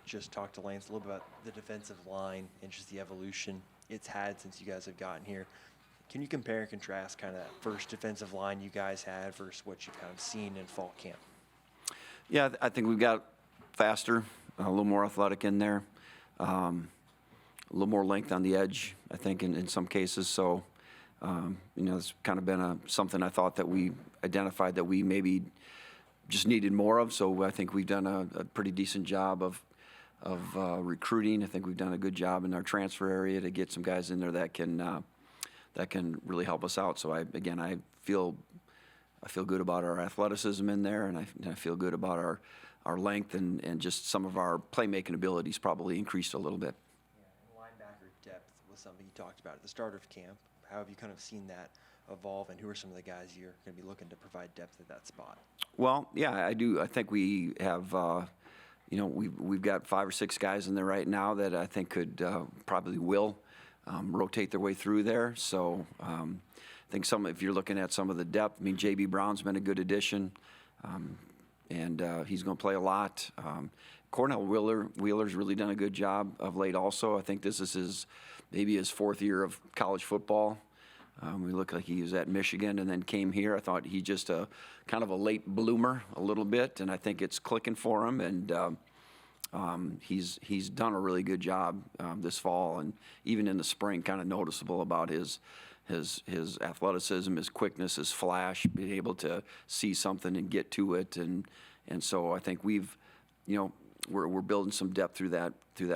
just talked to Lance a little bit about the defensive line and just the evolution it's had since you guys have gotten here. Can you compare and contrast kind of that first defensive line you guys had versus what you've kind of seen in fall camp? Yeah, I think we've got faster, a little more athletic in there, a little more length on the edge, I think, in some cases. So, it's kind of been something I thought that we identified that we maybe just needed more of. So I think we've done a pretty decent job of recruiting. I think we've done a good job in our transfer area to get some guys in there that can really help us out. So I feel good about our athleticism in there, and I feel good about our length and just some of our playmaking abilities probably increased a little bit. Yeah, and linebacker depth was something you talked about at the start of camp. How have you kind of seen that evolve, and who are some of the guys you're going to be looking to provide depth at that spot? Well, yeah, I do. I think we have, we've got 5 or 6 guys in there right now that I think could probably will rotate their way through there. So I think if you're looking at some of the depth, I mean, J.B. Brown's been a good addition, and he's going to play a lot. Cornell Wheeler's really done a good job of late also. I think this is maybe his 4th year of college football. We look like he was at Michigan and then came here. I thought he just kind of a late bloomer a little bit, and I think it's clicking for him. And he's done a really good job this fall, and even in the spring, kind of noticeable about his athleticism, his quickness, his flash, being able to see something and get to it, and so I think we're building some depth through that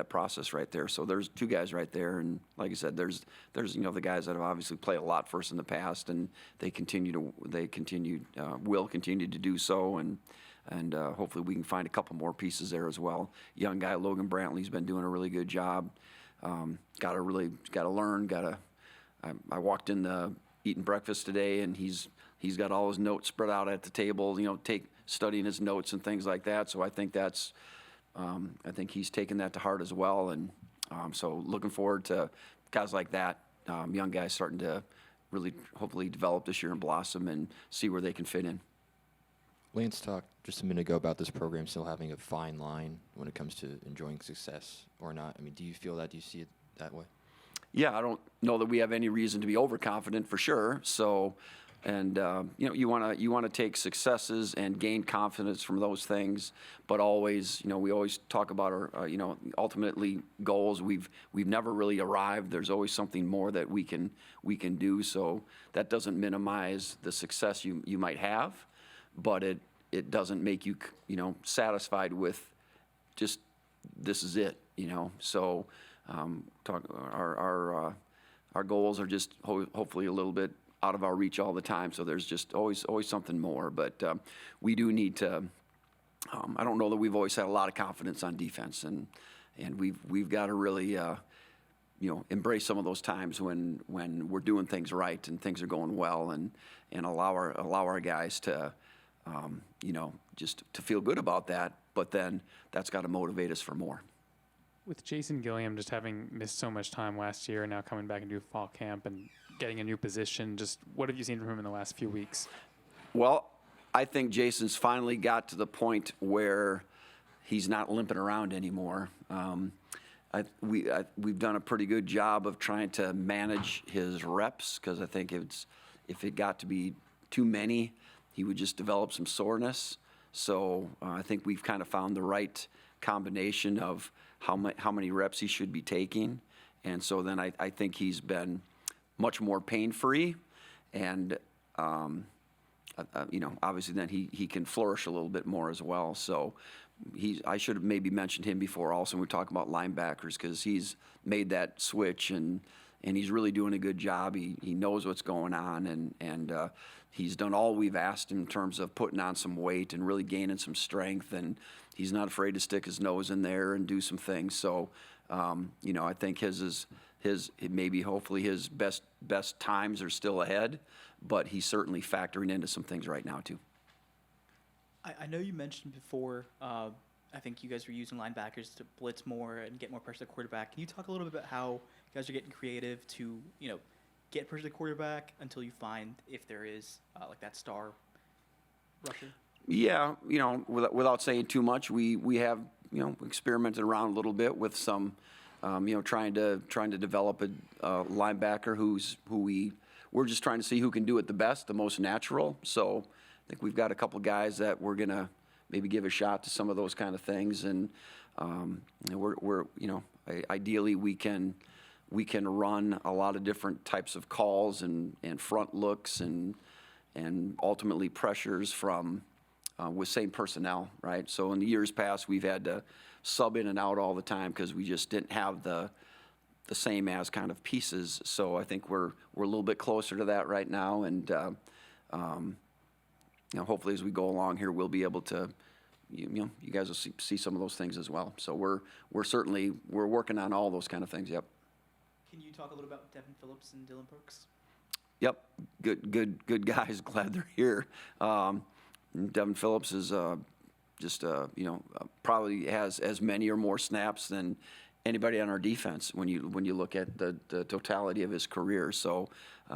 process right there. So there's 2 guys right there, and like I said, there's the guys that have obviously played a lot for us in the past, and will continue to do so, and hopefully we can find a couple more pieces there as well. Young guy Logan Brantley's been doing a really good job. Got to learn. I walked in eating breakfast today, and he's got all his notes spread out at the table. Studying his notes and things like that. So I think I think he's taken that to heart as well, and so looking forward to guys like that, young guys starting to really hopefully develop this year and blossom and see where they can fit in. Lance talked just a minute ago about this program still having a fine line when it comes to enjoying success or not. I mean, do you feel that? Do you see it that way? Yeah, I don't know that we have any reason to be overconfident for sure. So, and you want to take successes and gain confidence from those things, but always, we always talk about our, ultimately goals. We've never really arrived. There's always something more that we can do. So that doesn't minimize the success you might have, but it doesn't make you satisfied with just this is it. So our goals are just hopefully a little bit out of our reach all the time. So there's just always something more. But we do need to. I don't know that we've always had a lot of confidence on defense, and we've got to really embrace some of those times when we're doing things right and things are going well, and allow our guys to just to feel good about that. But then that's got to motivate us for more. With Jason Gilliam just having missed so much time last year and now coming back into fall camp and getting a new position, just what have you seen from him in the last few weeks? Well, I think Jason's finally got to the point where he's not limping around anymore. We've done a pretty good job of trying to manage his reps, because I think if it got to be too many, he would just develop some soreness. So I think we've kind of found the right combination of how many reps he should be taking. And so then I think he's been much more pain-free, and obviously then he can flourish a little bit more as well. So I should have maybe mentioned him before also when we talk about linebackers, because he's made that switch, and he's really doing a good job. He knows what's going on, and he's done all we've asked in terms of putting on some weight and really gaining some strength, and he's not afraid to stick his nose in there and do some things. So I think hopefully his best times are still ahead, but he's certainly factoring into some things right now too. I know you mentioned before, I think you guys were using linebackers to blitz more and get more pressure to the quarterback. Can you talk a little bit about how you guys are getting creative to, get pressure to the quarterback until you find if there is like that star rusher? Yeah, without saying too much, we have experimented around a little bit with some, trying to develop a linebacker we're just trying to see who can do it the best, the most natural. So I think we've got a couple guys that we're gonna maybe give a shot to some of those kind of things, and ideally we can run a lot of different types of calls and front looks and ultimately pressures from with same personnel, right? So in the years past, we've had to sub in and out all the time because we just didn't have the same as kind of pieces. So I think we're a little bit closer to that right now, and hopefully as we go along here, we'll be able to, you guys will see some of those things as well. So we're certainly working on all those kind of things. Yep. Can you talk a little about Devin Phillips and Dylan Brooks? Yep, good guys. Glad they're here. Devin Phillips is probably has as many or more snaps than anybody on our defense when you look at the totality of his career. So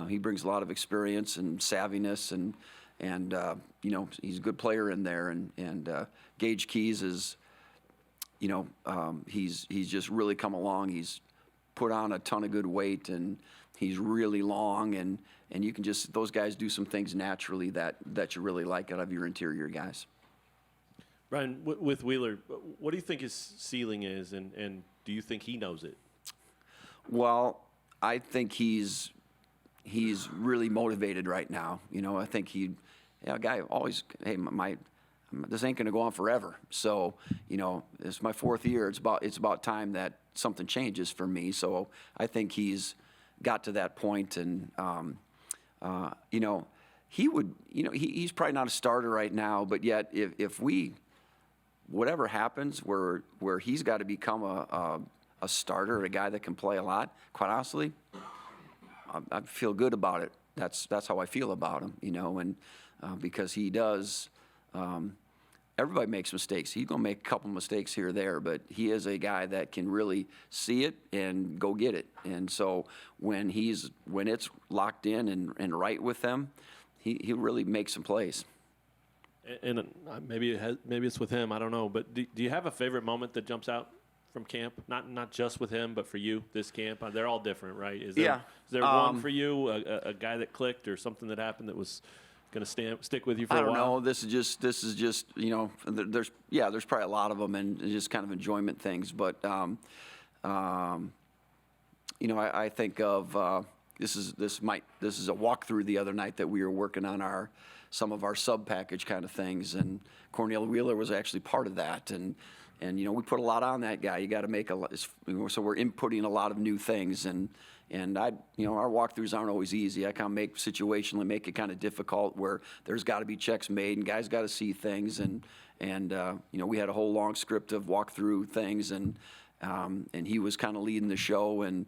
he brings a lot of experience and savviness, and he's a good player in there. And Gage Keys is, he's just really come along. He's put on a ton of good weight, and he's really long, and you can just, those guys do some things naturally that you really like out of your interior guys. Brian, with Wheeler, what do you think his ceiling is, and do you think he knows it? Well, I think he's really motivated right now. I think a guy always, hey, this ain't going to go on forever. So, it's my 4th year. It's about time that something changes for me. So I think he's got to that point, and he's probably not a starter right now, but yet if whatever happens where he's got to become a starter, a guy that can play a lot, quite honestly, I feel good about it. That's how I feel about him, and because he does. Everybody makes mistakes. He's gonna make a couple mistakes here or there, but he is a guy that can really see it and go get it. And so when it's locked in and right with them, he really makes some plays. And maybe it's with him. I don't know. But do you have a favorite moment that jumps out from camp? Not just with him, but for you this camp. They're all different, right? Is there one for you, a guy that clicked or something that happened that was going to stick with you for a while? I don't know. This is just there's probably a lot of them, and just kind of enjoyment things. But I think of this is a walkthrough the other night that we were working on some of our sub package kind of things, and Cornell Wheeler was actually part of that, and we put a lot on that guy. You got to make so we're inputting a lot of new things, and our walkthroughs aren't always easy. I kind of make it kind of difficult where there's got to be checks made and guys got to see things, and we had a whole long script of walkthrough things, and he was kind of leading the show, and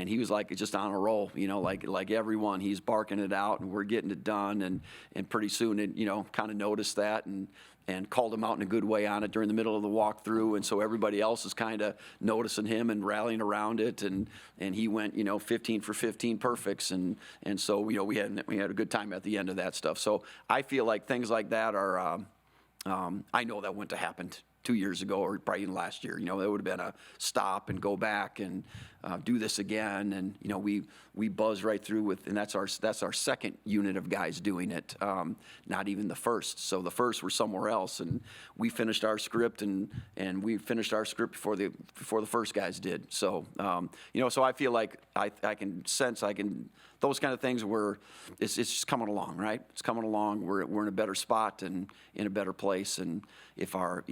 he was like just on a roll, like everyone, he's barking it out, and we're getting it done, and pretty soon it kind of noticed that and called him out in a good way on it during the middle of the walkthrough, and so everybody else is kind of noticing him and rallying around it, and he went 15 for 15 perfects, and so we had a good time at the end of that stuff. So I feel like things like that are I know that wouldn't have happened 2 years ago or probably even last year. That would have been a stop and go back and do this again. And we buzz right through with, and that's our second unit of guys doing it, not even the first. So the first were somewhere else, and we finished our script and we finished our script before the first guys did. So so I feel like I can sense those kind of things where it's just coming along, right? It's coming along. We're in a better spot and in a better place. And if our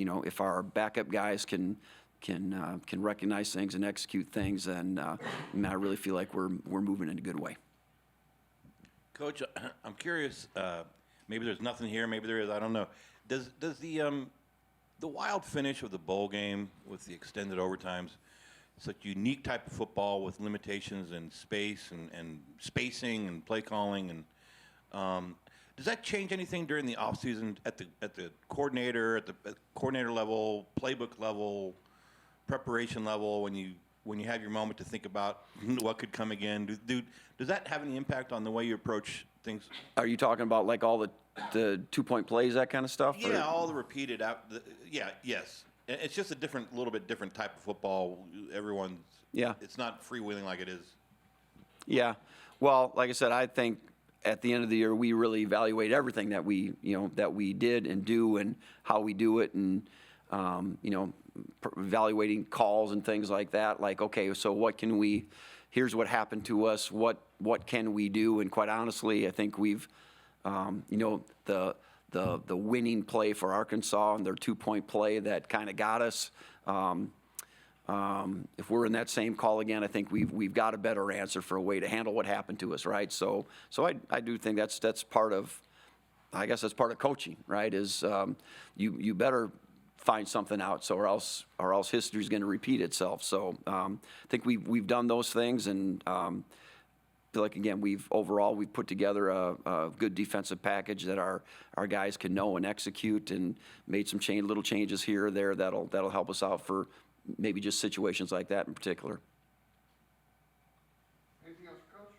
backup guys can recognize things and execute things, then I really feel like we're moving in a good way. Coach, I'm curious. Maybe there's nothing here. Maybe there is. I don't know. Does the wild finish of the bowl game with the extended overtimes, such a unique type of football with limitations and space and spacing and play calling, and does that change anything during the offseason at the coordinator level, playbook level, preparation level, when you have your moment to think about what could come again? Does that have any impact on the way you approach things? Are you talking about like all the 2-point plays, that kind of stuff? Yeah, all the repeated yes. And it's just a little bit different type of football. Everyone's. Yeah. It's not freewheeling like it is. Yeah. Well, like I said, I think at the end of the year, we really evaluate everything that we did and do and how we do it, and evaluating calls and things like that. Like, okay, so what can we? Here's what happened to us. What can we do? And quite honestly, I think we've, the winning play for Arkansas and their 2-point play that kind of got us. If we're in that same call again, I think we've got a better answer for a way to handle what happened to us, right? So I do think that's part of, I guess that's part of coaching, right? Is you better find something out, or else history's going to repeat itself. So I think we've done those things, and feel like again we've put together a good defensive package that our guys can know and execute, and made some little changes here or there that'll help us out for maybe just situations like that in particular. Anything else, Coach?